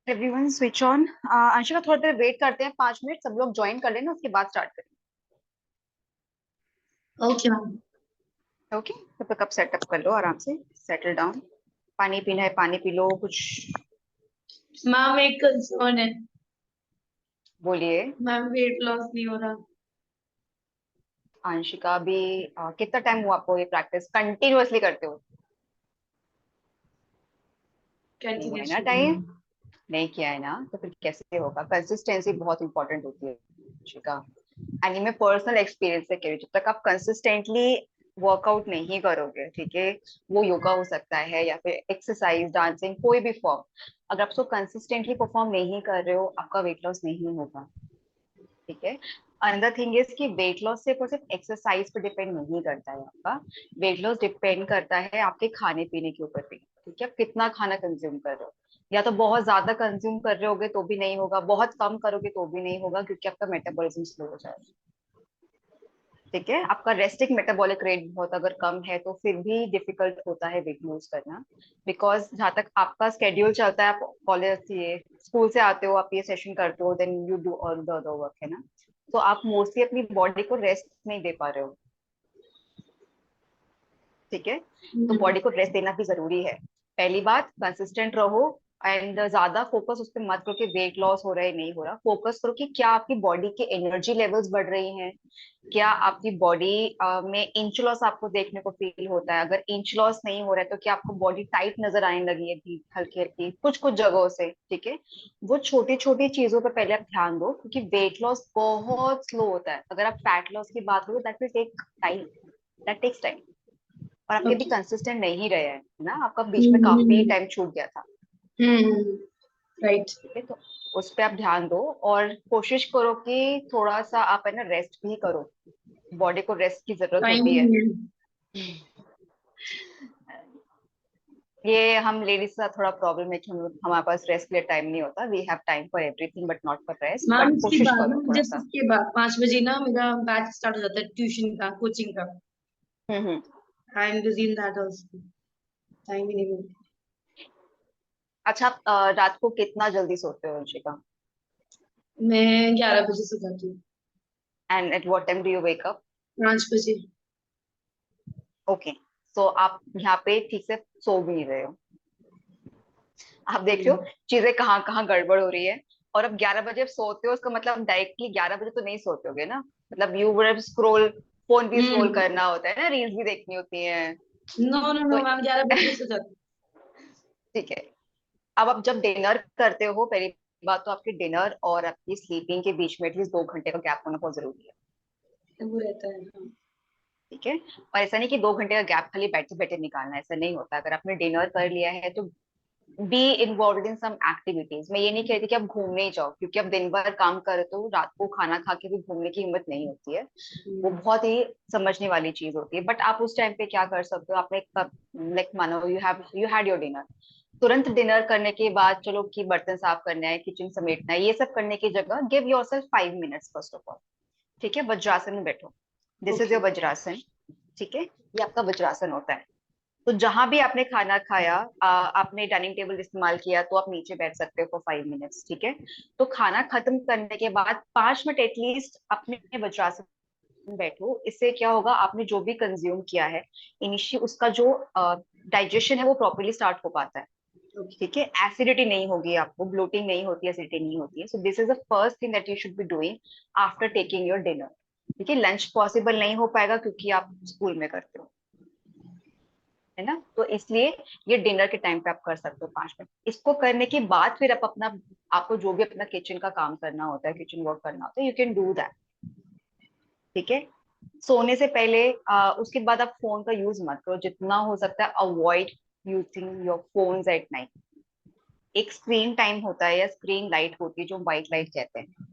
Everyone switch on. Anshika थोड़ी देर wait करते हैं, 5 मिनट सब लोग ज्वाइन कर लेना, उसके बाद स्टार्ट ओके मैम। करेंगे। ओके, तब तक आप सेटअप कर लो, आराम से सेटल डाउन। पानी पीना है पानी पी लो, कुछ मैम एक कंसर्न है। बोलिए। मैम वेट लॉस नहीं हो रहा। अंशिका भी कितना टाइम हुआ आपको ये प्रैक्टिस कंटिन्यूअसली करते हो? नहीं हुआ है ना कंटिन्यूअसली टाइम? मैम। नहीं किया है ना, तो फिर कैसे होगा? कंसिस्टेंसी बहुत इंपॉर्टेंट होती है अंशिका। एंड ये मैं पर्सनल एक्सपीरियंस से कह रही हूँ, जब तक आप कंसिस्टेंटली वर्कआउट नहीं करोगे, ठीक है, वो योगा हो सकता है या फिर एक्सरसाइज, डांसिंग, कोई भी फॉर्म, अगर आप उसको कंसिस्टेंटली परफॉर्म नहीं कर रहे हो, आपका वेट लॉस नहीं होगा। ठीक है। अनदर थिंग इज कि वेट लॉस सिर्फ और सिर्फ एक्सरसाइज पर डिपेंड नहीं करता है आपका। वेट लॉस डिपेंड करता है आपके खाने पीने के ऊपर भी, ठीक है, आप कितना खाना कंज्यूम कर रहे हो। या तो बहुत ज्यादा कंज्यूम कर रहे होगे तो भी नहीं होगा, बहुत कम करोगे तो भी नहीं होगा, क्योंकि आपका मेटाबॉलिज्म स्लो हो जाएगा। ठीक है, आपका रेस्टिक मेटाबॉलिक रेट बहुत अगर कम है तो फिर भी डिफिकल्ट होता है वेट लूज करना। बिकॉज जहाँ तक आपका स्केड्यूल चलता है, आप कॉलेज ये स्कूल से आते हो, आप ये सेशन करते हो, then you do all the other work, है ना। तो आप मोस्टली अपनी बॉडी को रेस्ट नहीं दे पा रहे हो। ठीक है, तो हम्म। बॉडी को रेस्ट देना भी जरूरी है। पहली बात, कंसिस्टेंट रहो। एंड ज्यादा फोकस उस पर मत करो कि वेट लॉस हो रहा है नहीं हो रहा, फोकस करो कि क्या आपकी बॉडी की एनर्जी लेवल्स बढ़ रही हैं, क्या आपकी बॉडी में इंच लॉस आपको देखने को फील होता है। अगर इंच लॉस नहीं हो रहा है तो क्या आपको बॉडी टाइट नजर आने लगी है भी हल्की हल्की कुछ कुछ जगहों से, ठीक है। वो छोटी छोटी चीजों पर पहले आप ध्यान दो, क्योंकि वेट लॉस बहुत स्लो होता है। अगर आप फैट लॉस की बात करो, that will take time, that takes time. और आपके भी ओके। कंसिस्टेंट नहीं रहे हैं ना, आपका बीच में काफी हम्म। टाइम छूट गया था। हम्म। राइट। ठीक है, तो उस पर आप ध्यान दो और कोशिश करो कि थोड़ा सा आप है ना रेस्ट भी करो। बॉडी को रेस्ट की जरूरत टाइम होती है। नहीं है। ये हम लेडीज का थोड़ा प्रॉब्लम है कि हमारे पास रेस्ट के लिए टाइम नहीं होता। We have time for everything but not for rest, ma'am but इसके कोशिश बाद ना करो थोड़ा जस्ट सा। इसके बाद 5 बजे ना मेरा बैच स्टार्ट हो जाता है ट्यूशन का कोचिंग का। Hmm. I am busy in that also. Time ही नहीं मिलता। अच्छा, आप रात को कितना जल्दी सोते हो रुचिका? मैं 11 बजे से जाती हूँ। And at what time do you wake up? 5 बजे। ओके, सो आप यहाँ पे ठीक से सो भी नहीं रहे हो। आप देख रहे हो चीजें कहाँ कहाँ गड़बड़ हो रही है। और अब 11 बजे आप सोते हो, उसका मतलब डायरेक्टली 11 बजे तो नहीं सोते होगे ना। मतलब यू वुड स्क्रोल, फोन भी स्क्रॉल हम्म। करना होता है ना, रील्स भी देखनी होती है। नो नो तो नो मैम 11 बजे से जाती ठीक है, अब आप जब डिनर करते हो, पहली बात तो आपके डिनर और आपकी स्लीपिंग के बीच में एटलीस्ट 2 घंटे का गैप होना बहुत जरूरी है। हूँ। वो रहता है हाँ। ठीक है, और ऐसा नहीं कि 2 घंटे का गैप खाली बैठे बैठे निकालना है, ऐसा नहीं होता। अगर आपने डिनर कर लिया है तो be involve in some activities. मैं ये नहीं कहती कि आप घूमने ही जाओ, क्योंकि आप दिन भर काम करते हो, रात को खाना खा के भी घूमने की हिम्मत नहीं होती है। वो हम्म। बहुत ही समझने वाली चीज होती है। बट आप उस टाइम पे क्या कर सकते हो, आपने एक कप, लाइक मानो यू हैड योर डिनर, तुरंत डिनर करने के बाद चलो कि बर्तन साफ करना है, किचन समेटना है, ये सब करने की जगह give your self 5 minutes first of all. ठीक है, वज्रासन में बैठो। This is okay. Your vajrasana. ठीक है, ये आपका वज्रासन होता है। तो जहां भी आपने खाना खाया, आपने डाइनिंग टेबल इस्तेमाल किया, तो आप नीचे बैठ सकते हो फॉर 5 मिनट्स। ठीक है, तो खाना खत्म करने के बाद 5 मिनट एटलीस्ट अपने वज्रासन में बैठो। इससे क्या होगा, आपने जो भी कंज्यूम किया है इनिशियल, उसका जो डाइजेशन है वो प्रॉपरली स्टार्ट हो पाता है। ओके। ठीक है, एसिडिटी नहीं होगी, आपको ब्लोटिंग नहीं होती, एसिडिटी नहीं होती है। So this is the first thing that you should be doing after taking your dinner. ठीक है, लंच पॉसिबल नहीं हो पाएगा क्योंकि आप स्कूल में करते हो, है ना, तो इसलिए ये डिनर के टाइम पे आप कर सकते हो 5 मिनट। इसको करने के बाद फिर आप अपना, आपको जो भी अपना किचन का काम करना होता है, किचन वर्क करना होता है, यू कैन डू दैट। ठीक है, सोने से पहले उसके बाद आप फोन का यूज मत करो, जितना हो सकता है avoid using your phones at night. एक स्क्रीन टाइम होता है या स्क्रीन लाइट होती है जो व्हाइट लाइट कहते हैं।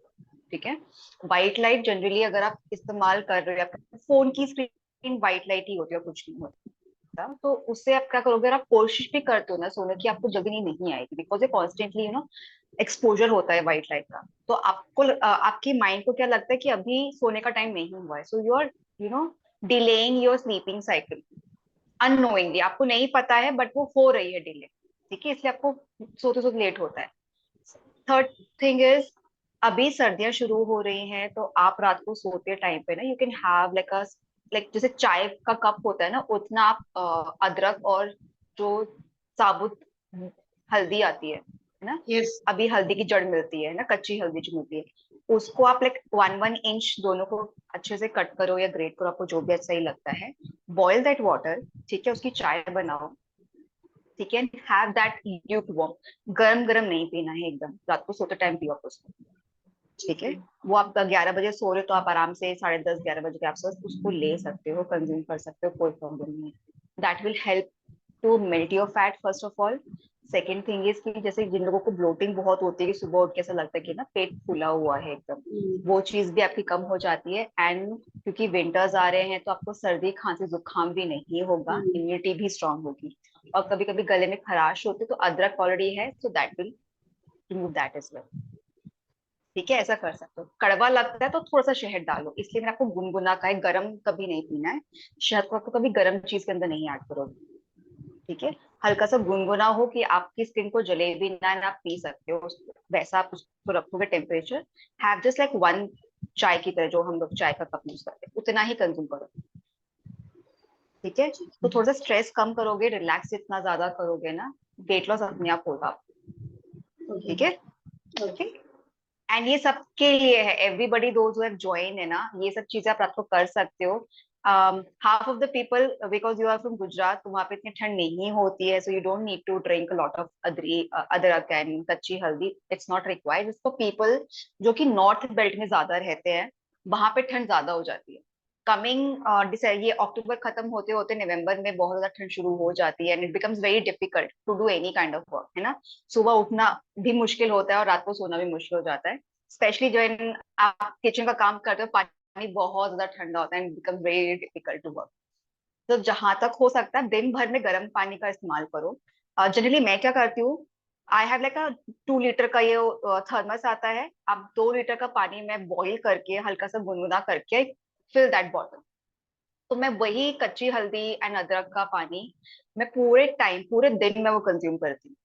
ठीक है, व्हाइट लाइट जनरली अगर आप इस्तेमाल कर रहे हो, फोन की स्क्रीन व्हाइट लाइट ही होती है, कुछ नहीं होता। तो उससे आप क्या करोगे, अगर आप कोशिश भी करते हो ना सोने की, आपको जल्दी नींद नहीं आएगी, बिकॉज ये कॉन्स्टेंटली एक्सपोजर होता है व्हाइट लाइट का। तो आपको आपकी माइंड को क्या लगता है कि अभी सोने का टाइम नहीं हुआ है, so you are you know delaying your sleeping cycle unknowingly. आपको नहीं पता है बट वो हो रही है डिले। ठीक है, इसलिए आपको सोते सोते लेट होता है। थर्ड थिंग इज, अभी सर्दियां शुरू हो रही हैं तो आप रात को सोते टाइम पे ना यू कैन हैव लाइक जैसे चाय का कप होता है ना, उतना आप अदरक और जो साबुत हल्दी आती है ना, Yes. अभी हल्दी की जड़ मिलती है ना, कच्ची हल्दी जो मिलती है, उसको आप लाइक 1-1 इंच दोनों को अच्छे से कट करो या ग्रेट करो, आपको जो भी अच्छा सही लगता है, बॉयल दैट वाटर, ठीक है, उसकी चाय बनाओ, ठीक है, हैव दैट ल्यूक वार्म, गरम गरम नहीं पीना है एकदम, रात को सोते टाइम पियो आप उसको, ठीक है। वो आप 11 बजे सो रहे हो तो आप आराम से 10:30-11 बजे के आसपास उसको ले सकते हो, कंज्यूम कर सकते हो, कोई प्रॉब्लम नहीं है। That will help to melt your fat first of all. Second thing is कि जैसे जिन लोगों को ब्लोटिंग बहुत होती है कि सुबह उठ के ऐसा लगता है कि ना पेट फूला हुआ है एकदम, वो चीज भी आपकी कम हो जाती है। एंड क्योंकि विंटर्स आ रहे हैं तो आपको सर्दी खांसी जुकाम भी नहीं होगा, इम्यूनिटी भी स्ट्रांग होगी। और कभी कभी गले में खराश होती है तो अदरक ऑलरेडी है, so that will remove that as well, ठीक है, ऐसा कर सकते हो। कड़वा लगता है तो थोड़ा सा शहद डालो, इसलिए मैंने आपको गुनगुना का है, गरम कभी नहीं पीना है, शहद को आपको कभी गरम चीज के अंदर नहीं ऐड करोगे, ठीक है। हल्का सा गुनगुना हो कि आपकी स्किन को जले भी ना, आप पी सकते हो वैसा आप उसको रखोगे टेम्परेचर। हैव जस्ट लाइक 1 चाय की तरह जो हम लोग चाय का कप यूज करते हैं उतना ही कंज्यूम करो, ठीक है। तो थोड़ा सा स्ट्रेस कम करोगे, रिलैक्स इतना ज्यादा करोगे ना, वेट लॉस अपने आप होगा, Okay. ठीक है। ओके, एंड ये सबके लिए है, everybody those who have join है ना, ये सब चीजें आप रात को कर सकते हो। Half of the people, because you are from Gujarat, तो वहाँ पे इतनी ठंड नहीं होती है, so you don't need to drink lot of adrak and kachchi haldi, it's not required. इसको पीपल जो कि नॉर्थ बेल्ट में ज्यादा रहते हैं, वहां पे ठंड ज्यादा हो जाती है। कमिंग ये अक्टूबर खत्म होते होते नवंबर में बहुत ज्यादा ठंड शुरू हो जाती है, and it becomes very difficult to do any kind of work, है ना। सुबह उठना भी मुश्किल होता है और रात को सोना भी मुश्किल हो जाता है, स्पेशली जो आप किचन का काम करते हो, पानी बहुत ज्यादा ठंडा होता है and become very difficult to work. तो जहां तक हो सकता है दिन भर में गर्म पानी का इस्तेमाल करो। जनरली मैं क्या करती हूँ, I have like a 2 litre का ये थर्मस आता है, अब 2 लीटर का पानी मैं बॉईल करके हल्का सा गुनगुना करके फिल दैट बॉटल, तो मैं वही कच्ची हल्दी एंड अदरक का पानी मैं पूरे टाइम पूरे दिन में वो कंज्यूम करती हूँ,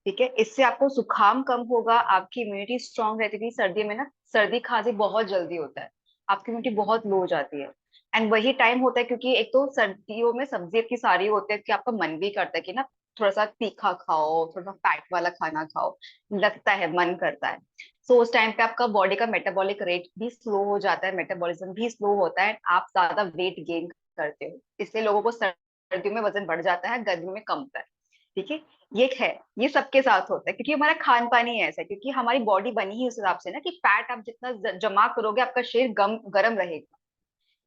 ठीक है। इससे आपको जुकाम कम होगा, आपकी इम्यूनिटी स्ट्रांग रहती थी सर्दी में ना, सर्दी खांसी बहुत जल्दी होता है, आपकी इम्यूनिटी बहुत लो हो जाती है। एंड वही टाइम होता है क्योंकि एक तो सर्दियों में सब्जी इतनी सारी होती है कि आपका मन भी करता है कि ना थोड़ा सा तीखा खाओ, थोड़ा सा फैट वाला खाना खाओ, लगता है, मन करता है। सो उस टाइम पे आपका बॉडी का मेटाबॉलिक रेट भी स्लो हो जाता है, मेटाबॉलिज्म भी स्लो होता है, आप ज्यादा वेट गेन करते हो, इसलिए लोगों को सर्दियों में वजन बढ़ जाता है, गर्मियों में कम होता है, ठीक है। ये है, ये सबके साथ होता है क्योंकि हमारा खान पान ही ऐसा है, क्योंकि हमारी बॉडी बनी ही उस हिसाब से ना कि फैट आप जितना जमा करोगे आपका शरीर गर्म रहेगा,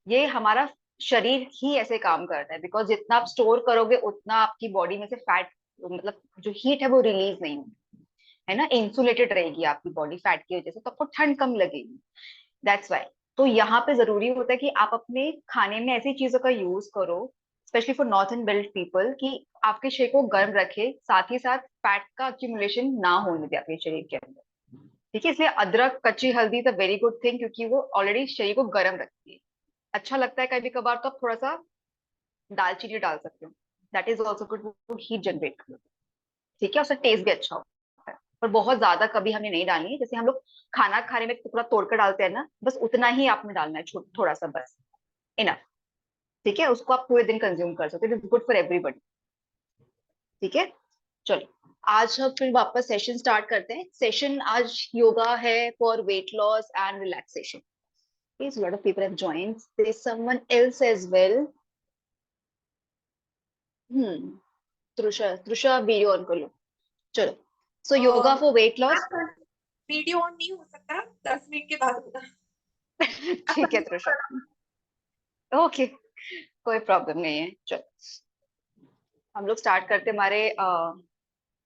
ये हमारा शरीर ही ऐसे काम करता है, बिकॉज जितना आप स्टोर करोगे उतना आपकी बॉडी में से फैट, मतलब जो हीट है वो रिलीज नहीं होगी, है ना, इंसुलेटेड रहेगी आपकी बॉडी फैट की वजह से, तो आपको ठंड कम लगेगी, दैट्स वाई। तो यहाँ पे जरूरी होता है कि आप अपने खाने में ऐसी चीजों का यूज करो, specially for northern belt people, कि आपके शरीर को गर्म रखे, साथ ही साथ फैट का अक्यूमुलेशन ना होने दे आपके शरीर के अंदर, ठीक है। इसलिए अदरक कच्ची हल्दी is a very good thing, क्योंकि वो ऑलरेडी शरीर को गर्म रखती है। अच्छा लगता है कभी कभार तो आप थोड़ा सा दालचीनी डाल सकते हो, that is also good, heat generate करती है, ठीक है, उससे टेस्ट भी अच्छा होता है। पर बहुत ज्यादा कभी हमने नहीं डालनी है, जैसे हम लोग खाना खाने में टुकड़ा तोड़कर डालते हैं ना, बस उतना ही आपने डालना है, थोड़ा सा बस, इनफ, ठीक है। उसको आप पूरे दिन कंज्यूम कर सकते हो, it is good for everybody, ठीक है। चलो आज हम फिर वापस सेशन स्टार्ट करते हैं। सेशन आज योगा है for weight loss and relaxation. Please, a lot of people have joined. There's someone else as well. Hmm. Trusha video on कर लो। चलो, so yoga for weight loss. Video on नहीं हो सकता, 10 मिनट के बाद होगा। ठीक है त्रुषा, ओके, कोई प्रॉब्लम नहीं है। चलो हम लोग स्टार्ट करते हैं हमारे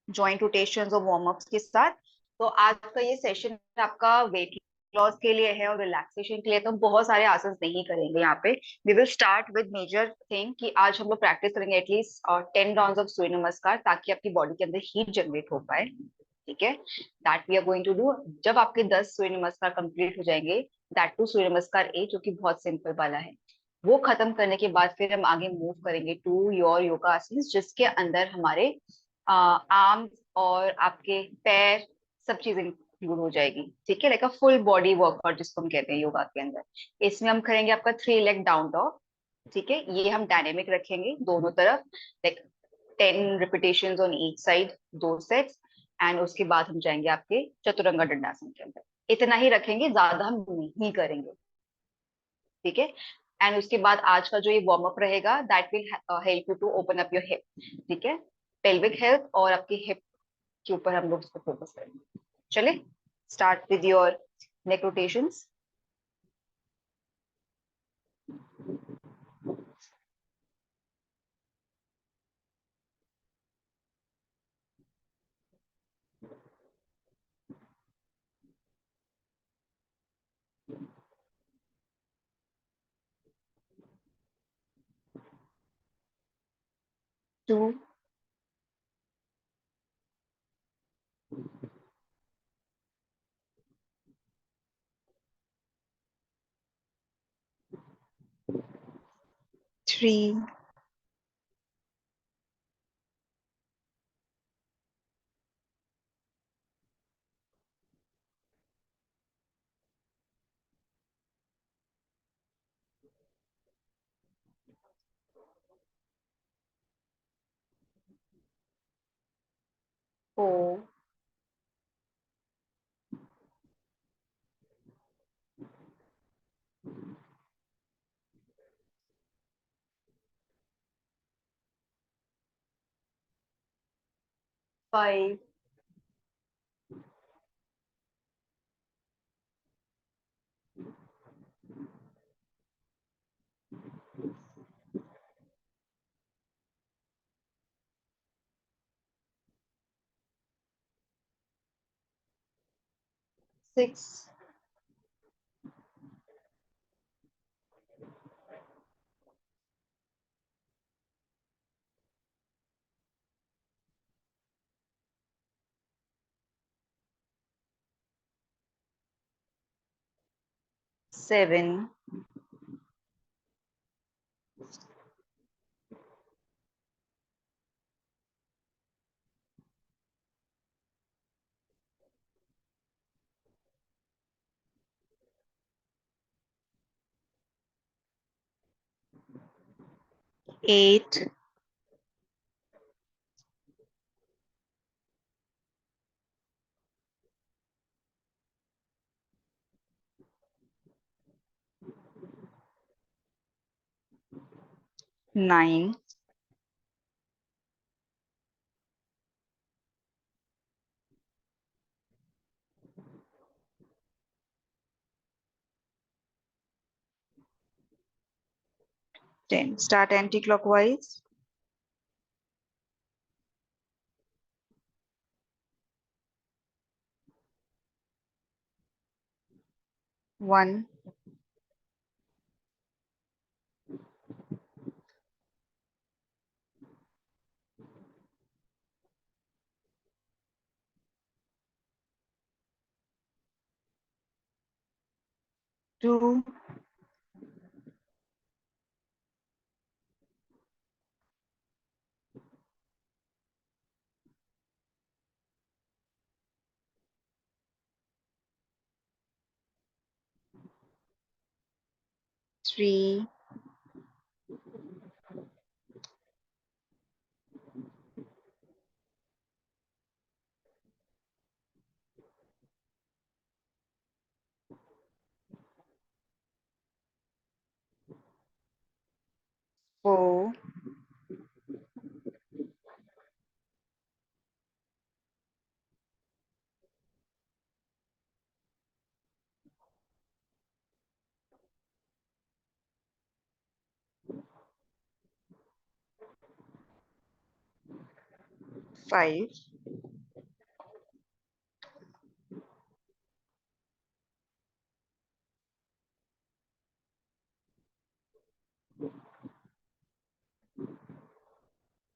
जॉइंट रोटेशंस और वार्म अप्स के साथ। तो आज का ये सेशन आपका वेट लॉस के लिए है और रिलैक्सेशन के लिए, तो हम बहुत सारे आसन नहीं करेंगे यहाँ पे। We will start with major thing कि आज हम लोग प्रैक्टिस करेंगे एटलीस्ट 10 राउंड्स ऑफ सूर्य नमस्कार, ताकि आपकी बॉडी के अंदर हीट जनरेट हो पाए, ठीक है। That we are going to do. जब आपके 10 सूर्य नमस्कार कंप्लीट हो जाएंगे, दैट टू सूर्य नमस्कार ए, जो कि बहुत सिंपल वाला है, वो खत्म करने के बाद फिर हम आगे मूव करेंगे टू योर योगा आसन, जिसके अंदर हमारे आर्म और आपके पैर सब चीजें इंक्लूड हो जाएगी, ठीक है, like a full body workout जिसको हम कहते हैं योगा के अंदर। इसमें हम करेंगे आपका 3 लेग डाउन डॉग, ठीक है, ये हम डायनेमिक रखेंगे दोनों तरफ, like 10 repetitions on each side, 2 sets. And उसके बाद हम जाएंगे आपके चतुरंगा दंडासन के अंदर, इतना ही रखेंगे, ज्यादा हम नहीं करेंगे, ठीक है। एंड उसके बाद आज का जो ये वार्म अप रहेगा, that will help you to open up your hip, ठीक है, पेल्विक हेल्थ और आपकी हिप के ऊपर हम लोग इसको फोकस करेंगे। चले, start with your neck rotations. Two, 3, 4, 5, 6, 7, 8, 9, 10. Start anti-clockwise. 1, 2, 3, 4, 5,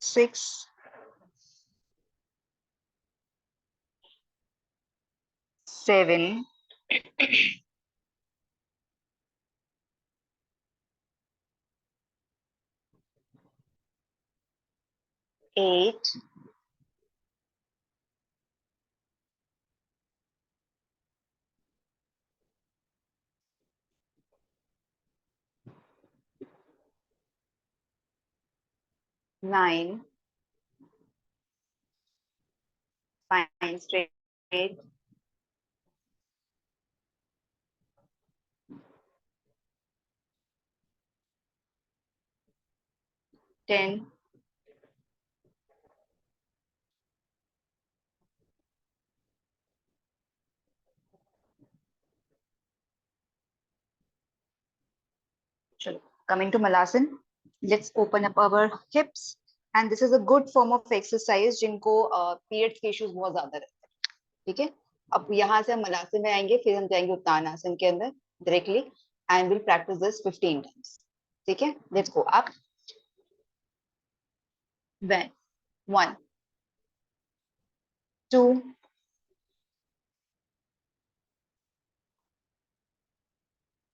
6, 7, 8, 9, spine straight, 10, 'Chalo, coming to Malasan, let's open up our hips. And this is a good form of exercise जिनको periods के issues बहुत ज्यादा रहते हैं. ठीक है, अब यहाँ से हम मलासन में आएंगे, फिर हम जाएंगे उत्तानासन के अंदर directly, and we'll practice this 15 times. ठीक है, let's go up. Then 1, 2,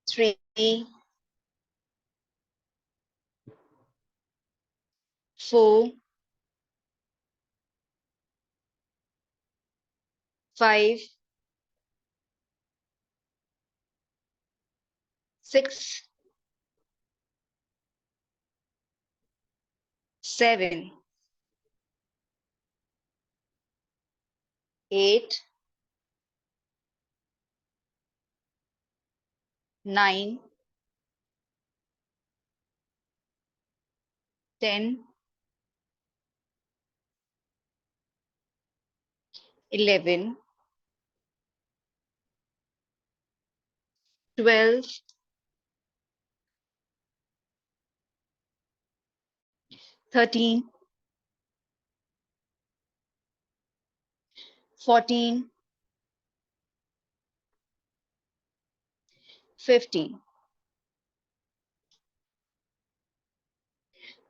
3, 4, 5, 6, 7, 8, 9, 10, 11, 12, 13, 14, 15.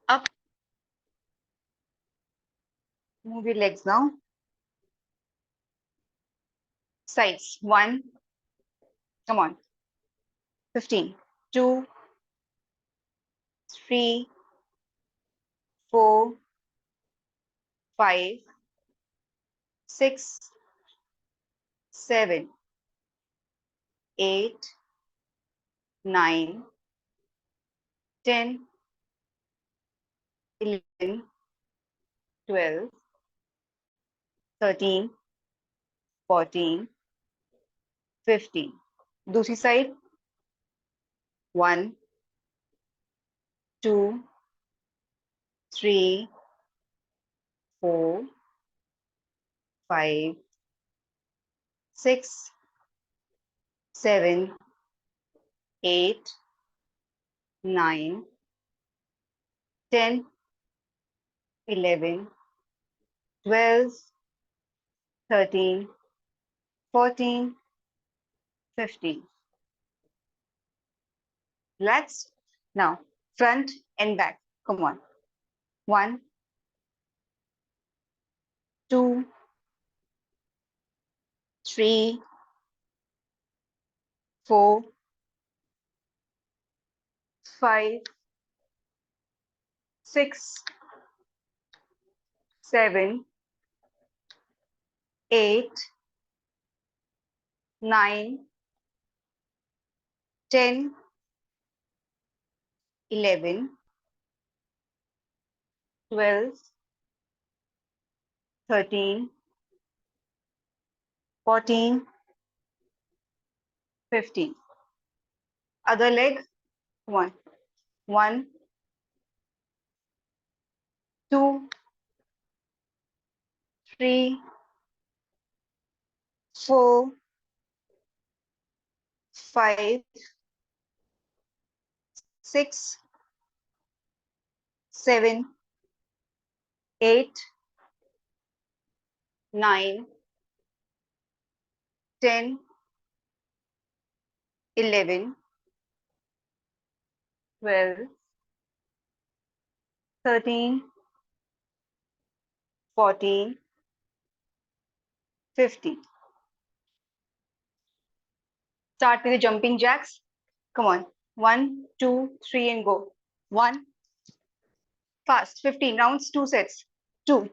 Up. Move your legs now. Sides. 1. Come on. 15. 2, 3, 4, 5, 6, 7, 8, 9, 10, 11, 12, 13, 14, 15. दूसरी side. 1, 2, 3, 4, 5, 6, 7, 8, 9, 10, 11, 12, 13, 14, 15. Let's now front and back. Come on. 1, 2, 3, 4, 5, 6, 7, 8, 9, 10, 11, 12, 13, 14, 15. Other leg. 1, 1, 2, 3, 4, 5, 6, 7, 8, 9, 10, 11, 12, 13, 14, 15. Start with the jumping jacks. Come on. 1, 2, 3 and go. 1. Fast. 15 rounds, 2 sets. 2,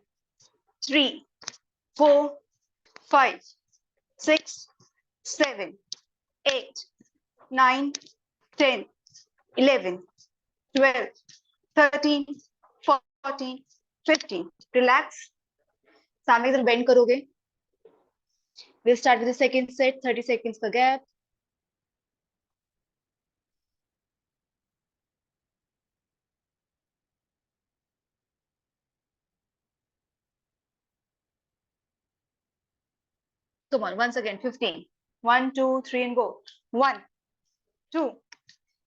3, 4, 5, 6, 7, 8, 9, 10, 11, 12, 13, 14, 15. Relax. सामने की तरफ bend करोगे. We'll start with the second set. 30 seconds का gap. Come on, once again, 15. 1, 2, 3, and go. 1, 2,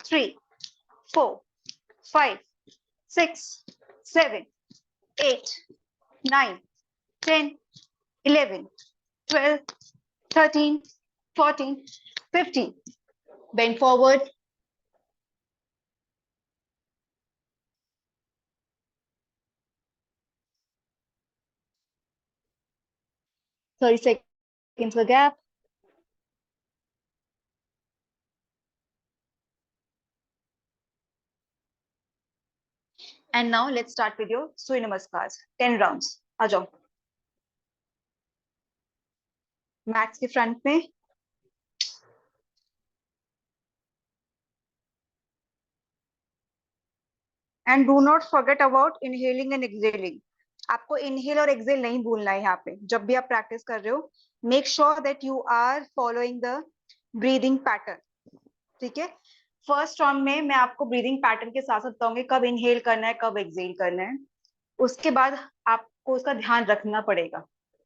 3, 4, 5, 6, 7, 8, 9, 10, 11, 12, 13, 14, 15. Bend forward. Thirty seconds का gap. And now let's start with your Surya Namaskars. 10 rounds. आ जाओ. Mats के front में. And do not forget about inhaling and exhaling. आपको inhale और exhale नहीं भूलना है यहाँ पे. जब भी आप प्रैक्टिस कर रहे हो, make sure that you are following the breathing pattern. ठीक है. फर्स्ट राउंड में मैं आपको ब्रीदिंग पैटर्न के साथ साथ बताऊंगी कब इनहेल करना है, कब एक्सहेल करना है. उसके बाद आपको उसका ध्यान रखना पड़ेगा.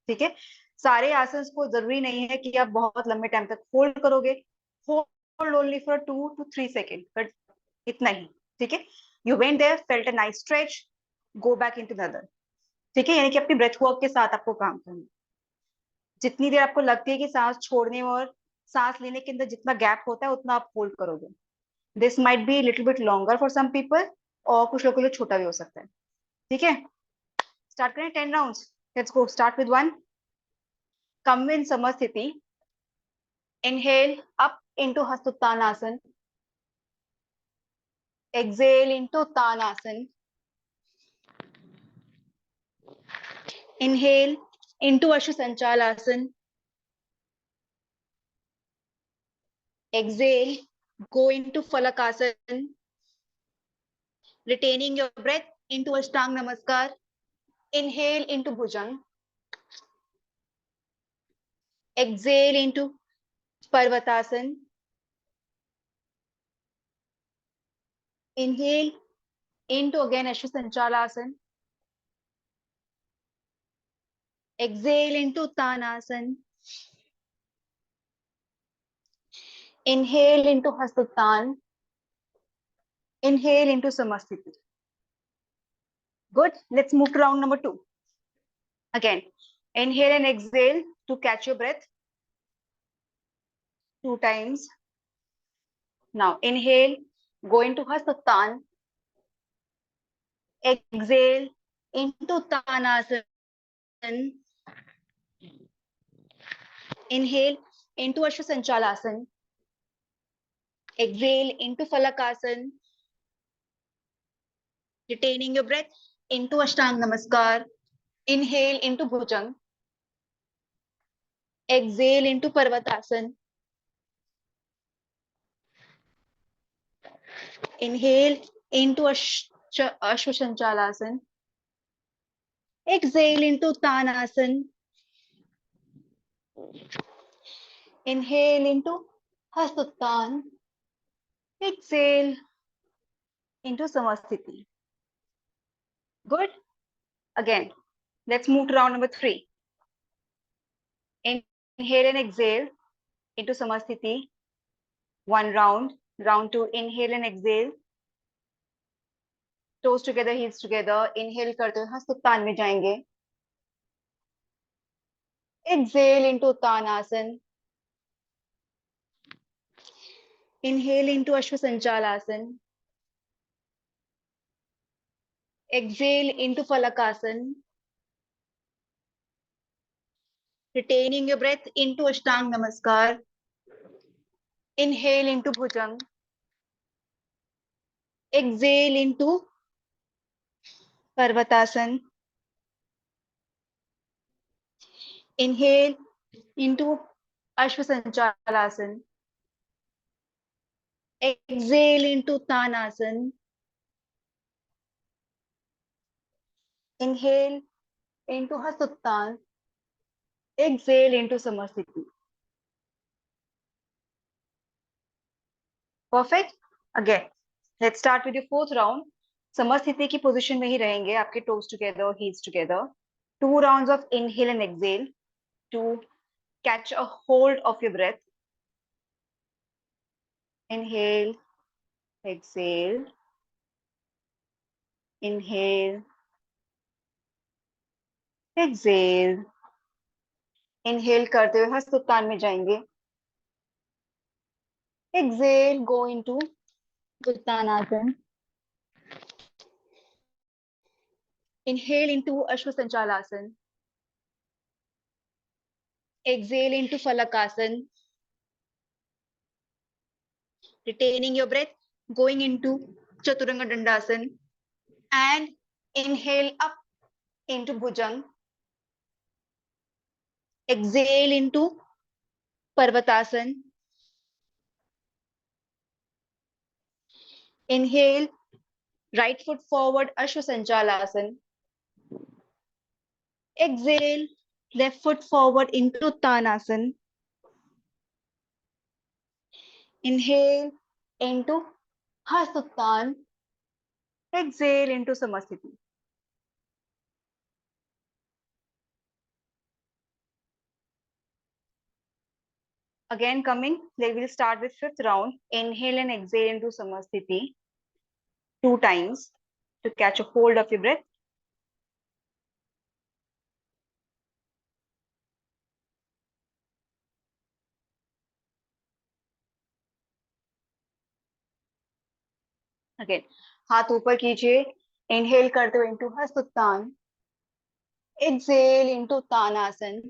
ठीक है. सारे आसन को जरूरी नहीं है कि आप बहुत लंबे टाइम तक होल्ड करोगे. Hold only for 2 to 3 second, but इतना ही. ठीक है. You went there, felt a nice stretch, go back into the other. ठीक है. यानी कि अपनी ब्रेथ वर्क के साथ आपको काम करना. जितनी देर आपको लगती है कि सांस छोड़ने और सांस लेने के अंदर जितना गैप होता है उतना आप होल्ड करोगे. This might be little bit longer for some people, और कुछ लोगों के लिए छोटा भी हो सकता है. ठीक है. स्टार्ट करें 10 rounds. Let's go. Start with 1. Come in Samasthiti. Inhale up into Hastottanasana. Exhale into Tanasana. Inhale into Ashwasanchalasan. Exhale, go into Falakasan. Retaining your breath into Ashtang Namaskar. Inhale into Bhujang. Exhale into Parvatasan. Inhale into again Ashwasanchalasan. Exhale into Tanasan. Inhale into Hastottan. Inhale into Samasthiti. Good. Let's move to round number 2. Again, inhale and exhale to catch your breath 2 times. Now inhale, go into Hastottan. Exhale into Tanasan. Inhale into Ashwasanchalasan. Exhale into Falakasan. Retaining your breath into Ashtang Namaskar. Inhale into Bhujang. Exhale into Parvatasan. Inhale into Ashwasanchalasan. Exhale into Tanasan. Inhale into Hastottan. Exhale into Samasthiti. Good. Again, let's move to round number 3. Inhale and exhale into Samasthiti. 1 round. Round 2, inhale and exhale. Toes together, heels together. Inhale करते हुए हस्तोत्तान में जाएंगे. Exhale into Uttanasana. Inhale into Ashwasanchalasan. Exhale into Falakasana. Retaining your breath into Ashtang Namaskar. Inhale into Bhujang. Exhale into Parvatasana. Inhale into Ashwasanchalasan. Exhale into Tanasana. Inhale into Hasuttan. Exhale into Samasthiti. Perfect. Again, let's start with your fourth round. Samasthiti की position में ही रहेंगे, आपके toes together or heels together. 2 rounds of inhale and exhale to catch a hold of your breath. Inhale, exhale, inhale, exhale. Inhale करते हुए हस्तुत्तान में जाएंगे. Exhale, go into Uttanasana. Inhale into Ashwasanchalasana. Exhale into Falakasana. Retaining your breath, going into Chaturanga Dandasana. And inhale up into Bhujang. Exhale into Parvatasana. Inhale, right foot forward, Ashwasanchalasana. Exhale, left foot forward into Uttanasana. Inhale into Hasuttan. Exhale into Samasthiti. Again coming, we will start with fifth round. Inhale and exhale into Samasthiti 2 times to catch a hold of your breath. Again, हाथ ऊपर कीजिए. Inhale करते हुए into Hasuttan. Exhale into Uttanasana.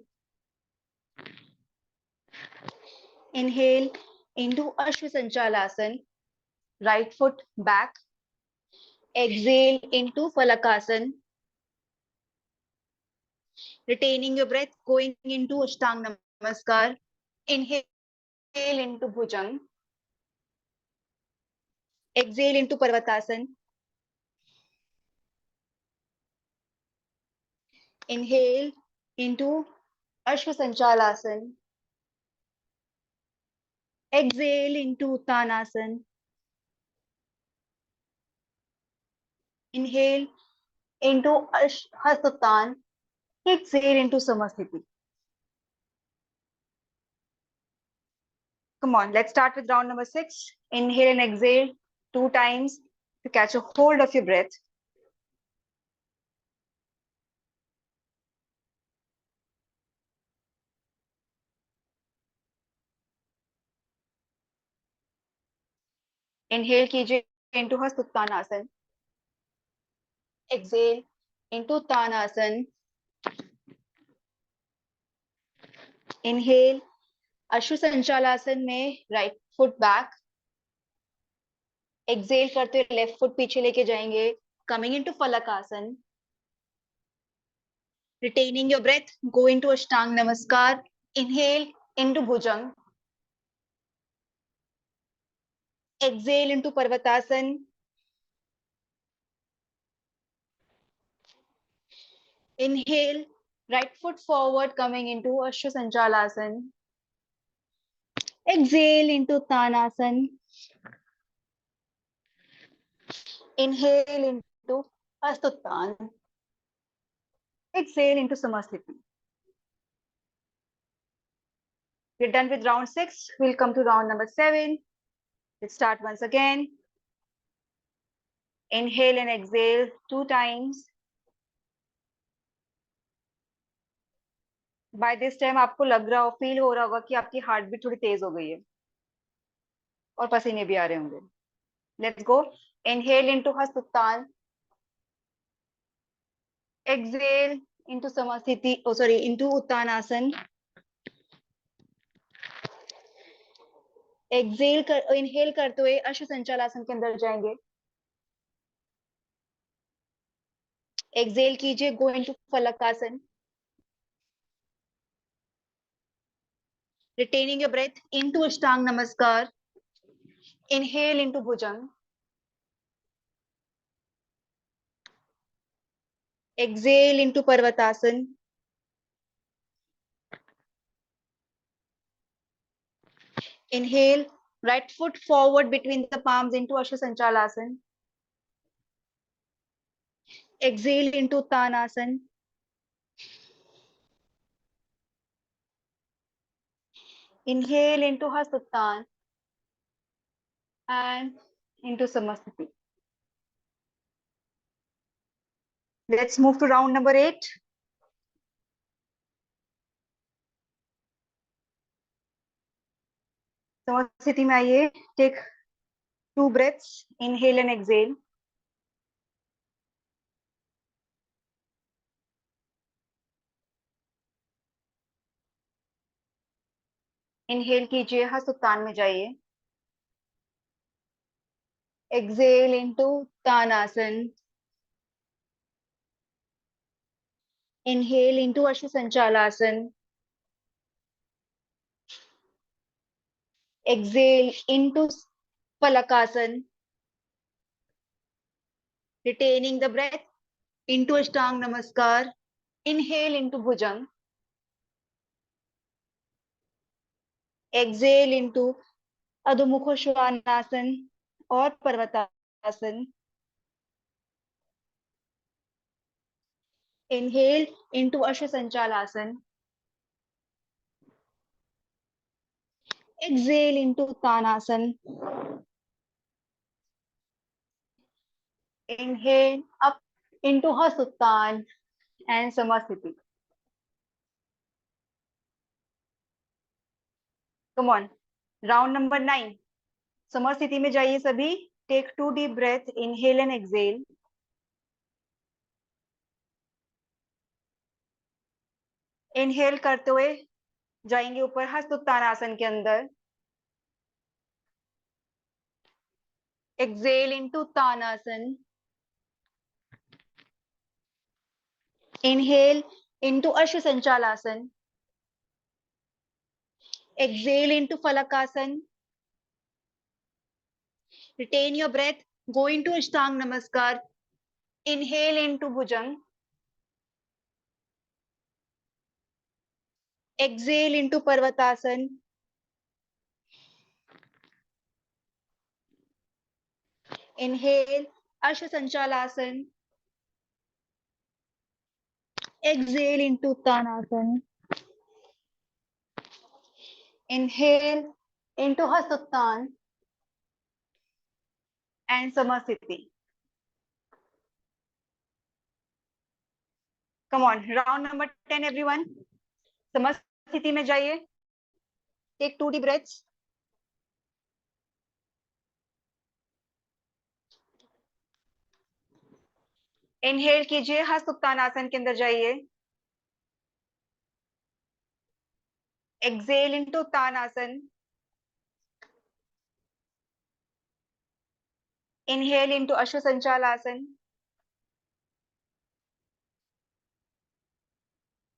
Inhale into Ashwasanchalasana. Right foot back. Exhale into Falakasana. Retaining your breath, going into Ashtanga Namaskar. Inhale into Bhujang. Exhale into Parvatasana. Inhale into Ashwasanchalasana. Exhale into Uttanasana. Inhale into Hasuttan. Exhale into Samasthiti. Come on, let's start with round number 6. Inhale and exhale 2 times to catch a hold of your breath. Inhale कीजिए into Hasuttanasana. Exhale into Uttanasana. Inhale Ashwasanchalasana में right foot back. Exhale करते हुए left foot पीछे लेके जाएंगे. Coming into Falakasana. Retaining your breath, go into Ashtanga Namaskar. Inhale into Bhujang. Exhale into Parvatasana. Inhale, right foot forward, coming into Ashwasanchalasana. Exhale into Uttanasana. Inhale into Hasuttan. Exhale into Samasthiti. We're done with round 6. We'll come to round number 7. Let's start once again. Inhale and exhale 2 times. By this time आपको लग रहा हो, feel हो रहा होगा कि आपकी heart beat थोड़ी तेज हो गई है और पसीने भी आ रहे होंगे. Let's go. Inhale into Hasuttan. Exhale into Samasthiti. Oh, sorry, into Uttanasana. Inhale करते हुए अश्वसंचालासन के अंदर जाएंगे. Exhale कीजिए, go into Falakasana. Retaining your breath into Ashtanga Namaskar. Inhale into Bhujang. Exhale into Parvatasana. Inhale, right foot forward between the palms into Ashasanchalasana. Exhale into Uttanasana. Inhale into Hasuttan and into Samasthiti. Let's move to round number 8. Samasthiti में आइए. Take 2 breaths. Inhale and exhale. Inhale कीजिए, हस्तुत्तान में जाइए. Exhale into Tanasana. Inhale into Ashwasanchalasana. Exhale into Phalakasana. Retaining the breath into Ashtanga Namaskar. Inhale into Bhujang. Exhale into Adho Mukha Svanasana और Parvatasana. Inhale into Ashasanchalasana. Exhale into Uttanasana. Inhale up into Hasuttan and Samasthiti. Come on. Round number 9. Samasthiti में जाइए सभी. Take 2 deep breaths. Inhale and exhale. Inhale करते हुए जाएंगे ऊपर हस्तोत्तानासन के अंदर. Exhale into Uttanasana. Inhale into Ashasanchalasana. Exhale into Falakasana. Retain your breath. Go into Ashtanga Namaskar. Inhale into Bhujang. Exhale into Parvatasana. Inhale Ashasanchalasana. Exhale into Uttanasana. Inhale into Hasuttan and Samasthiti. Come on, round number 10, everyone. Samasthiti में जाइए. Take 2 deep breaths. Inhale कीजिए, हस्तुत्तानासन के अंदर जाइए. Exhale into Uttanasana. Inhale into Ashasanchalasana.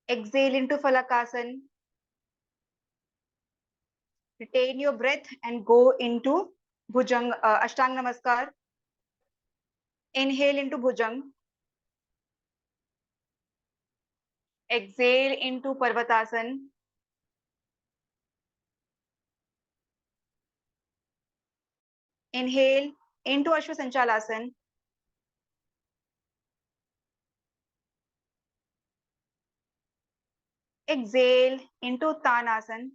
Exhale into Falakasana. Retain your breath and go into Bhujang, Ashtanga Namaskar. Inhale into Bhujang. Exhale into Parvatasana. Inhale into Ashwasanchalasana. Exhale into Uttanasana.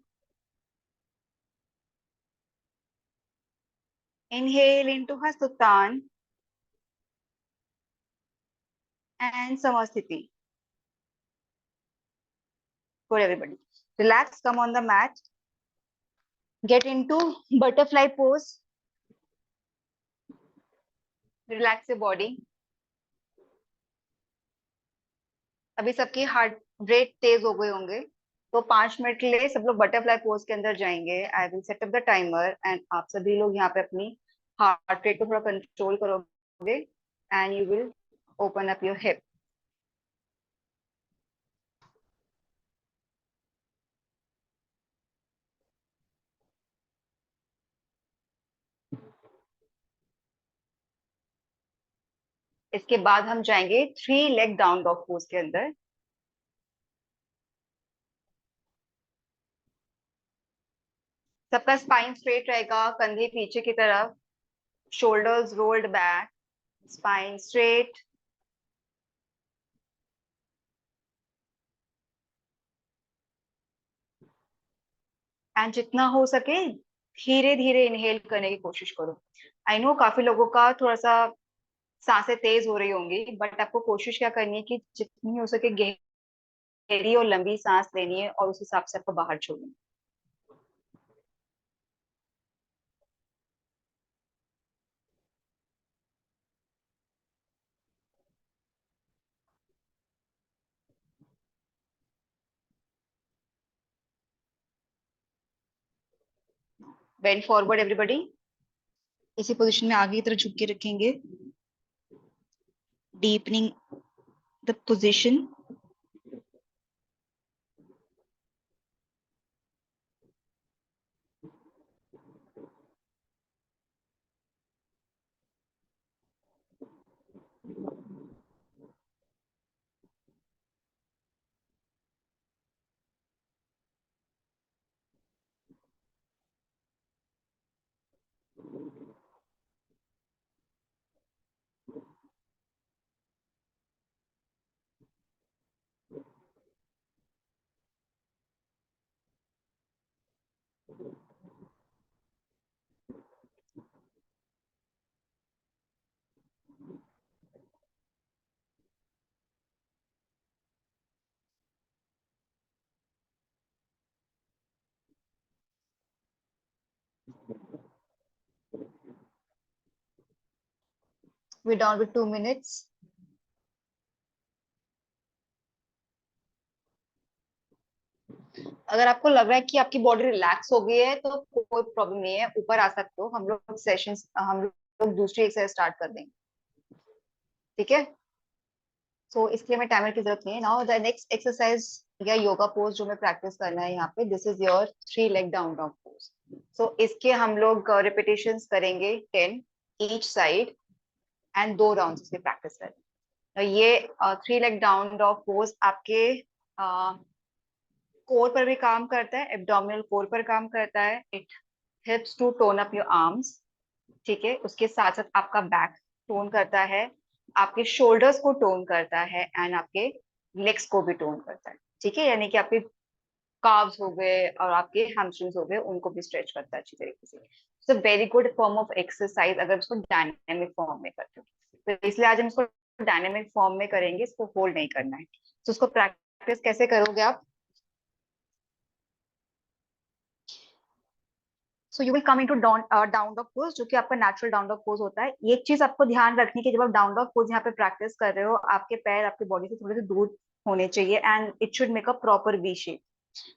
Inhale into Hasuttan and Samasthiti. Good, everybody. Relax, come on the mat. Get into butterfly pose. Relax your body. अभी सबकी heart rate तेज हो गए होंगे, तो 5 minute के लिए सब लोग बटरफ्लाई पोज के अंदर जाएंगे. I will set up the timer and आप सभी लोग यहाँ पे अपनी हार्ट रेट को थोड़ा कंट्रोल करोगे and you will open up your hip. इसके बाद हम जाएंगे 3 लेग डाउन डॉग पोज के अंदर। सबका स्पाइन स्ट्रेट रहेगा, कंधे पीछे की तरफ, shoulders rolled back, spine straight. And जितना हो सके धीरे धीरे इनहेल करने की कोशिश करो। आई नो काफी लोगों का थोड़ा सा सांसें तेज हो रही होंगी, बट आपको कोशिश क्या करनी है कि जितनी हो सके गहरी और लंबी सांस लेनी है और उस हिसाब से आपको बाहर छोड़नी है। Bend forward everybody. इसी पोजीशन में आगे की तरफ झुक के रखेंगे, deepening the position. We down with 2 minutes. अगर आपको लग रहा है कि आपकी बॉडी रिलैक्स हो गई है तो कोई प्रॉब्लम नहीं है, ऊपर आ सकते हो। हम लोग दूसरी एक्सरसाइज स्टार्ट कर देंगे, ठीक है। सो इसके लिए मैं टाइमर की जरूरत नहीं है। नाउ द नेक्स्ट एक्सरसाइज या योगा पोज जो मैं प्रैक्टिस करना है यहाँ पे, this is your 3 leg down dog pose. So इसके हम लोग रिपीटेशंस करेंगे 10 ईच साइड एंड 2 राउंड इसके प्रैक्टिस करेंगे। ये 3 लेग डाउन डॉग पोज आपके कोर पर भी काम करता है, एब्डोमिनल कोर पर काम करता है। It helps to tone up your arms, ठीक है। उसके साथ साथ आपका बैक टोन करता है, आपके शोल्डर्स को टोन करता है एंड आपके लेग्स को भी टोन करता है, ठीक है। यानी कि आपके काव्स हो गए और आपके हैमस्ट्रिंग्स हो गए, उनको भी स्ट्रेच करता है अच्छी तरीके से। It's a very good form of exercise अगर इसको डायनेमिक फॉर्म में करते हो। तो इसलिए आज हम इसको डायनेमिक फॉर्म में करेंगे, इसको होल्ड नहीं करना है। तो उसको प्रैक्टिस कैसे करोगे आप? So you will come into down dog pose, जो कि आपका नेचुरल डाउन डॉग पोज होता है। एक चीज आपको ध्यान रखनी है कि जब आप डाउन डॉग पोज यहाँ पे प्रैक्टिस कर रहे हो, आपके पैर आपकी बॉडी से थोड़े से दूर होने चाहिए and it should make a proper V shape,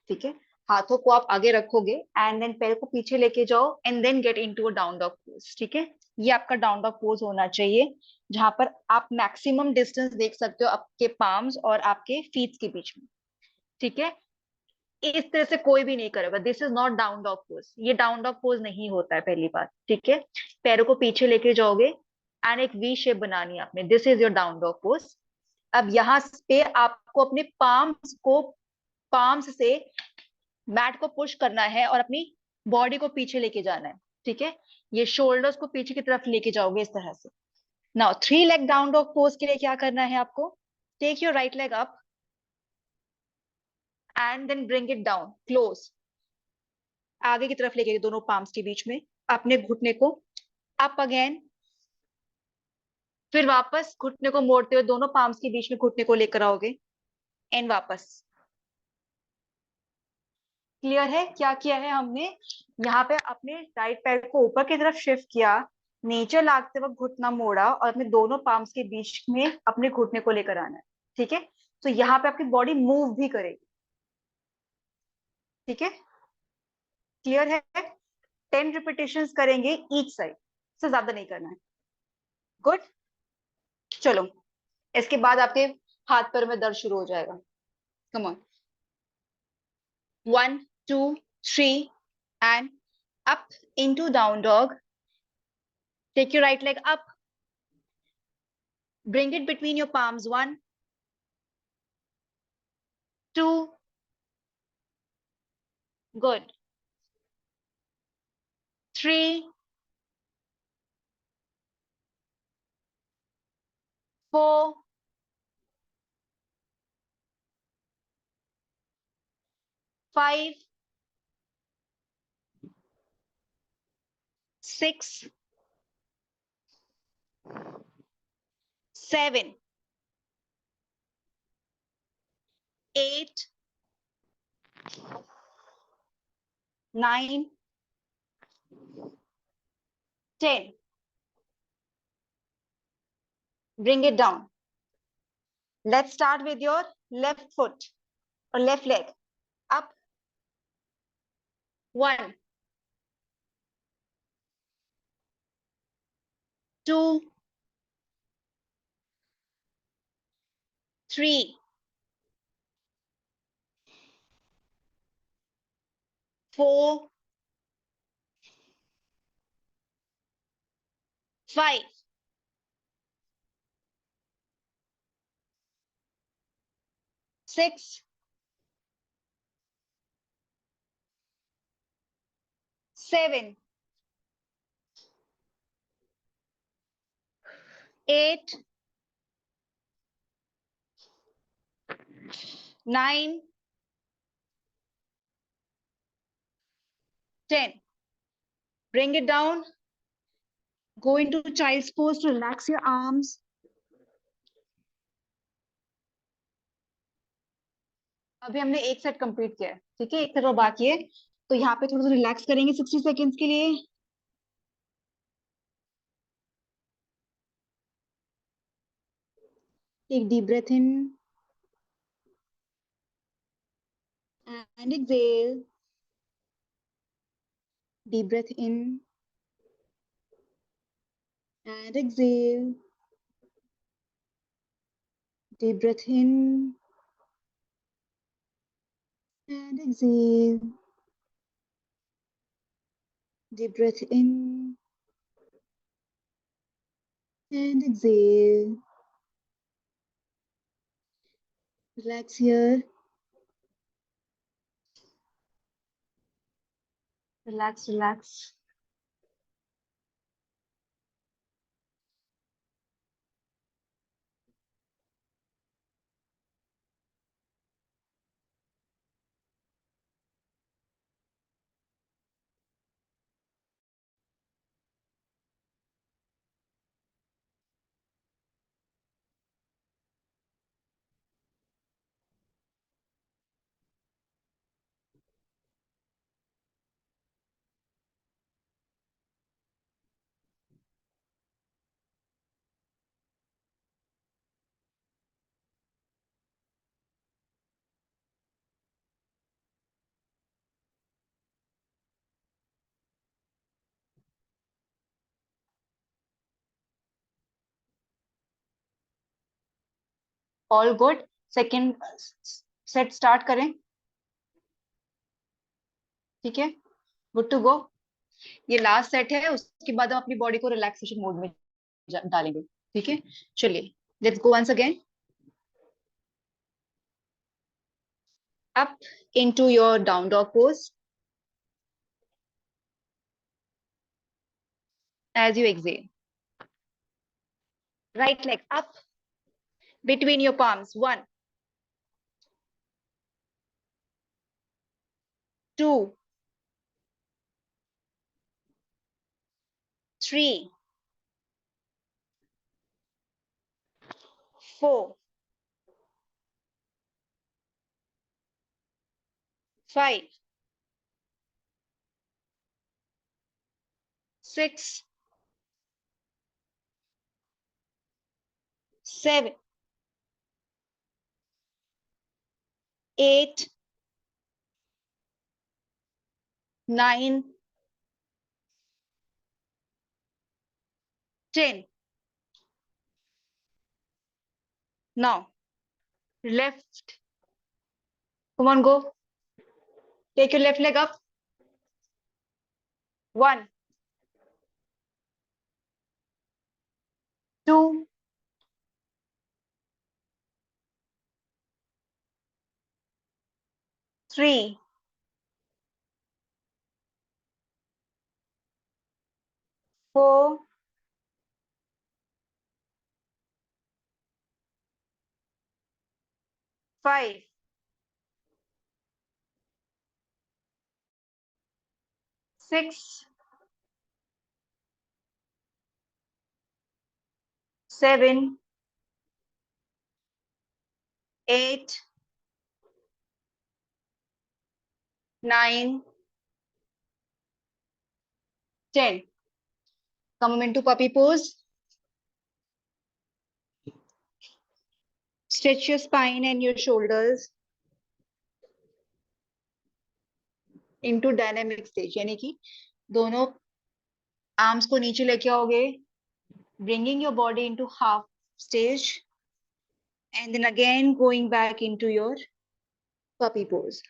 ठीक है। हाथों को आप आगे रखोगे एंड देन पैर को पीछे लेके जाओ and then get into a down dog pose, ठीक है। ये आपका डाउन डॉग पोज होना चाहिए, जहां पर आप मैक्सिमम डिस्टेंस देख सकते हो आपके पाम्स और आपके फीट के बीच में, ठीक है। इस तरह से कोई भी नहीं करेगा, this is not down dog pose. ये डाउन डॉग पोज नहीं होता है, पहली बात, ठीक है। पैरों को पीछे लेके जाओगे एंड एक वी शेप बनानी है आपने, this is your down dog pose. अब यहाँ पे आपको अपने पाम्स से मैट को पुश करना है और अपनी बॉडी को पीछे लेके जाना है, ठीक है। ये शोल्डर्स को पीछे की तरफ लेके जाओगे इस तरह से। Now 3 leg down dog pose के लिए क्या करना है आपको? Take your right leg up and then bring it down close, आगे की तरफ लेके दोनों पाम्स के बीच में, अपने घुटने को अप अगेन, फिर वापस घुटने को मोड़ते हुए दोनों पाम्स के बीच में घुटने को लेकर आओगे एंड वापस। क्लियर है क्या किया है हमने? यहाँ पे अपने राइट पैर को ऊपर की तरफ शिफ्ट किया, नीचे लागते वक्त घुटना मोड़ा और अपने दोनों पाम्स के बीच में अपने घुटने को लेकर आना है, ठीक है। तो यहाँ पे आपकी बॉडी मूव भी करेगी, ठीक है। क्लियर है? 10 रिपीटेशंस करेंगे ईच साइड, से ज्यादा नहीं करना है। गुड, चलो। इसके बाद आपके हाथ पैर में दर्द शुरू हो जाएगा। Come on, 1 2 3 and up into down dog. Take your right leg up, Bring it between your palms. 1, 2. Good. 3, 4, 5, 6, 7, 8, 9, 10. Bring it down. Let's start with your left foot or left leg. Up. 1, 2, 3, 4, 5, 6, 7, 8, 9, 10. Bring it down. Go into child's pose to relax your arms. अभी हमने एक set complete किया है, ठीक है, एक set और बाकी है, तो यहाँ पे थोड़ा सा रिलैक्स करेंगे 60 सेकेंड्स के लिए. Take deep breath in and exhale. Deep breath in and exhale. Deep breath in and exhale. Deep breath in and exhale. Relax here. Relax, relax. All good. Second set start करें. ठीक है, good to go. ये last set है, उसके बाद हम अपनी body को रिलैक्सेशन मोड में डालेंगे. ठीक है, चलिए, let's go once again. Up into your down dog pose. As you exhale, right leg up between your palms. 1, 2, 3, 4, 5, 6, 7, 8, 9, 10. Now, left. Come on, go. Take your left leg up. 1, 2, 3, 4, 5, 6, 7, 8, 9, 10. Come into puppy pose. Stretch your spine and your shoulders into dynamic stage. यानी कि दोनों arms को नीचे लेके आओगे, bringing your body into half stage, and then again going back into your puppy pose.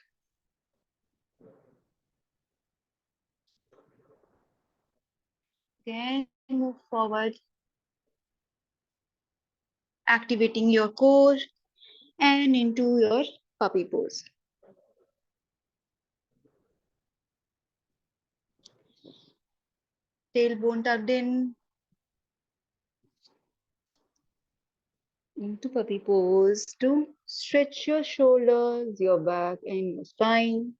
Again, move forward, activating your core and into your puppy pose. Tailbone tucked in, into puppy pose to stretch your shoulders, your back, and your spine.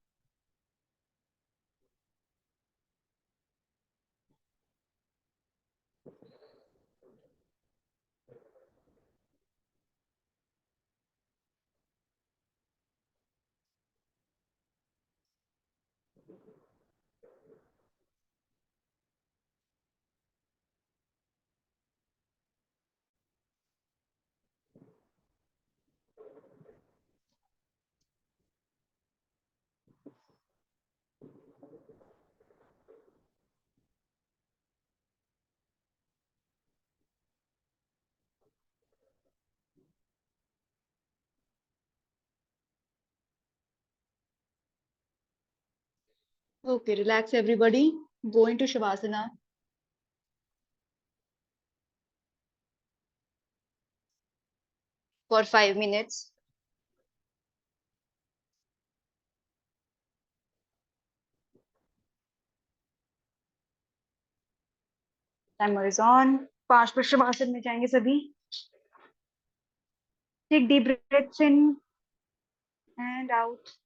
Okay, relax everybody. Go into Shavasana. For 5 minutes. Timer is on. 5 minute shavasana में जाएंगे सभी. Take deep breaths in and out.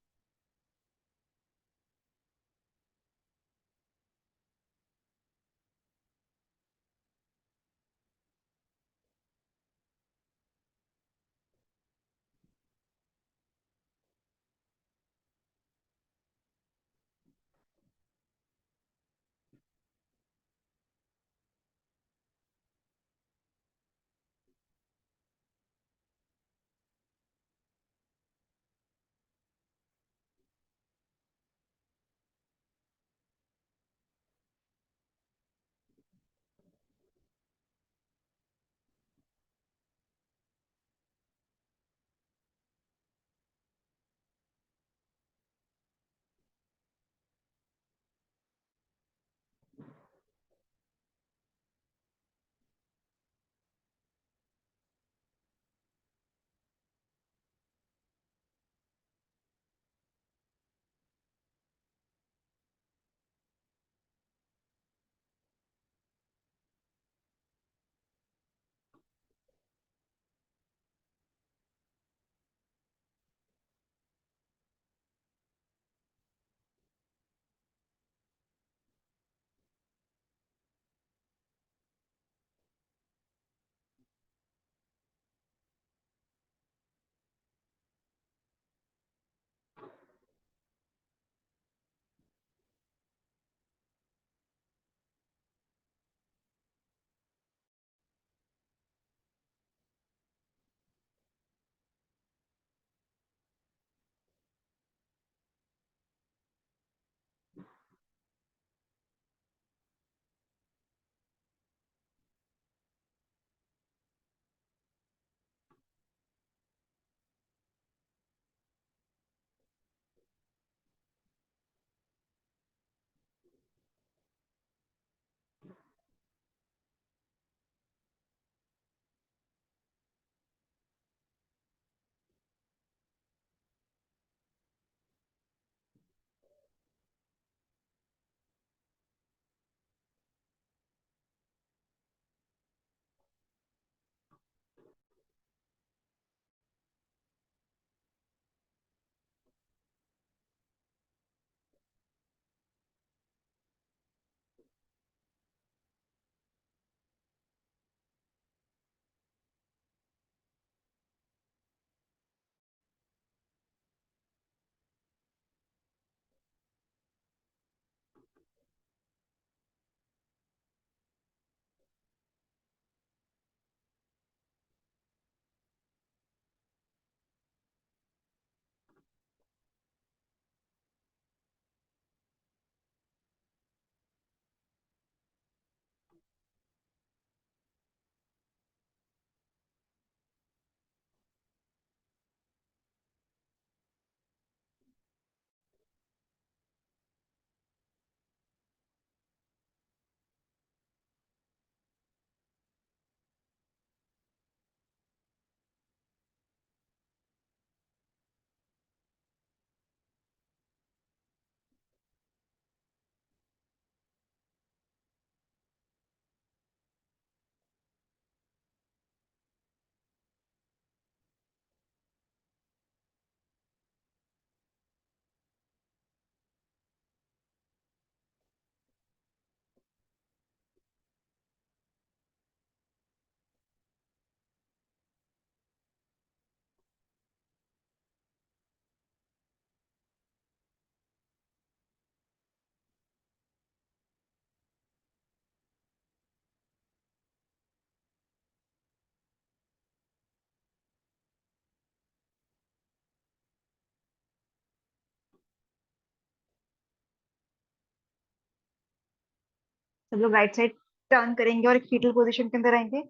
सब लोग right side turn करेंगे और एक fetal position के अंदर आएंगे।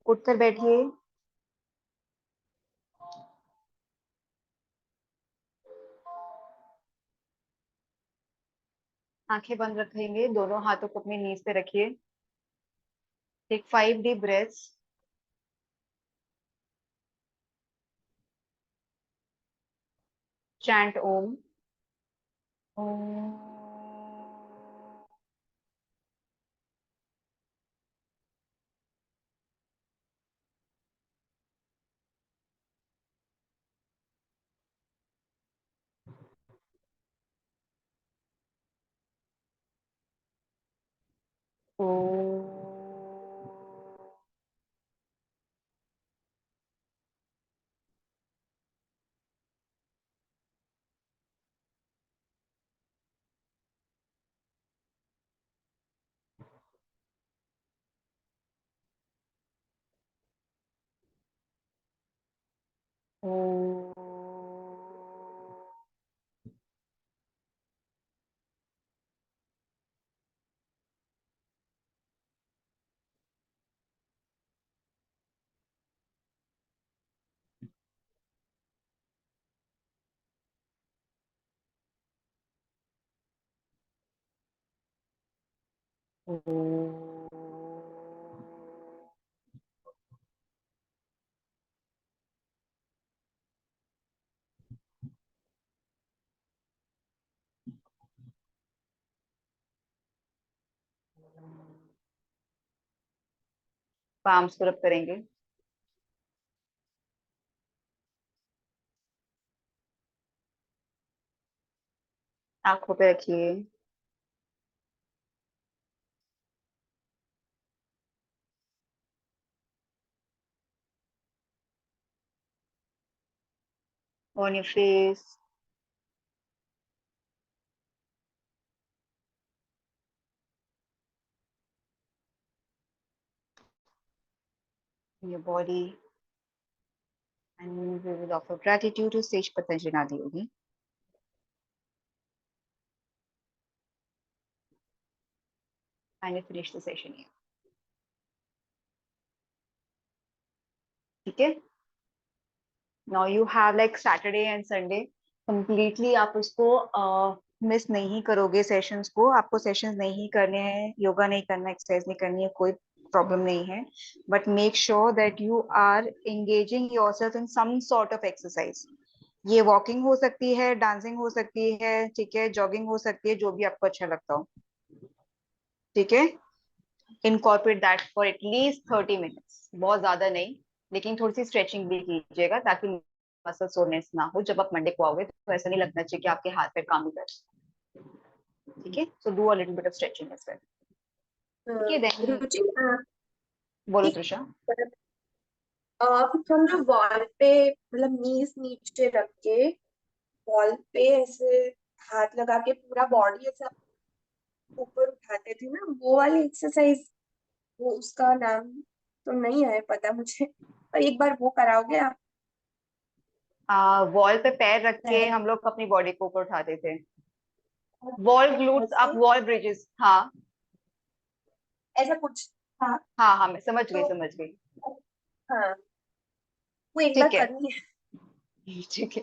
उठकर बैठिए। आंखें बंद रखेंगे, दोनों हाथों को अपनी नीज पे रखिए। Take 5 deep breaths। Chant Om. Om. Om. Palms को रब करेंगे। आंखों पे रखिए। On your face. Your body. And we will offer gratitude to sage Patanjali Adi Yogi. Finally finish the session here. ठीक है। Now you have like Saturday and Sunday completely, आप उसको miss नहीं करोगे सेशंस को। आपको सेशंस नहीं करने हैं, योगा नहीं करना, एक्सरसाइज नहीं करनी है, कोई प्रॉब्लम नहीं है। But make sure that you are engaging yourself in some sort of exercise. ये वॉकिंग हो सकती है, डांसिंग हो सकती है, ठीक है, जॉगिंग हो सकती है, जो भी आपको अच्छा लगता हो। ठीक है। Incorporate that for at least 30 minutes, बहुत ज्यादा नहीं, लेकिन थोड़ी सी स्ट्रेचिंग भी कीजिएगा ताकि मसल सोरनेस ना हो। जब आप मंडे को आओगे तो ऐसा नहीं लगना चाहिए कि आपके हाथ पैर काम नहीं कर रहे। ठीक है, so do a little bit of stretching as well. ठीक है, देन रुचि बोलो एक त्रिशा। हम जो वॉल पे मतलब नीज नीचे रख के वॉल पे ऐसे हाथ लगा के पूरा बॉडी ऐसा ऊपर उठाते थे ना, वो वाली एक्सरसाइज, वो उसका नाम तो नहीं है पता मुझे, पर एक बार वो कराओगे आप? वॉल पे पैर रख के पैर हम लोग अपनी बॉडी को ऊपर उठाते थे। वॉल ग्लूट्स, आप ऐसे, वॉल ब्रिजेस, हाँ। ऐसा कुछ। हाँ। हाँ हाँ, मैं समझ गई तो समझ गई। हाँ, वो एक बार ठीक है। करनी है। ठीक है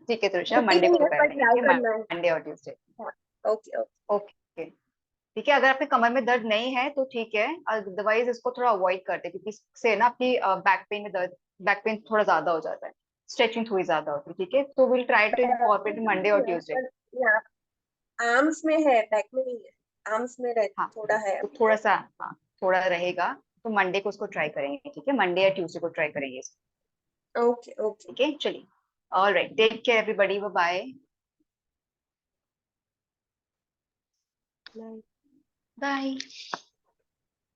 ठीक है त्रिशा, छुट्टी मंडे नहीं को है कर पर लेंगे। ट्राई ठीक है, करना है। मंडे और ट्यूसडे। हाँ। Okay okay. ओके। ठीक है, अगर आपके कमर में दर्द नहीं है तो ठीक है, अदरवाइज इसको थोड़ा अवॉइड करते हैं, क्योंकि इससे ना आपकी बैक पेन में दर्द, बैक पेन थोड़ा ज्यादा हो जाता है, स्ट्रेचिंग थोड़ी ज्यादा होती है। ठीक है, तो will try to incorporate Monday और ट्यूसडे। पर यहाँ आर्म्स में है, बैक में नहीं है। आर्म्स में रह हाँ, थोड़ा है तो अभी थोड़ा दर्द। सा, हाँ, थोड़ा रहेगा। तो मंडे को उसको ट्राई करेंगे। ठीक है, मंडे या ट्यूसडे को ट्राई करेंगे इसको। ओके ओके ठीक है, चलिए, all right, take care everybody, bye bye.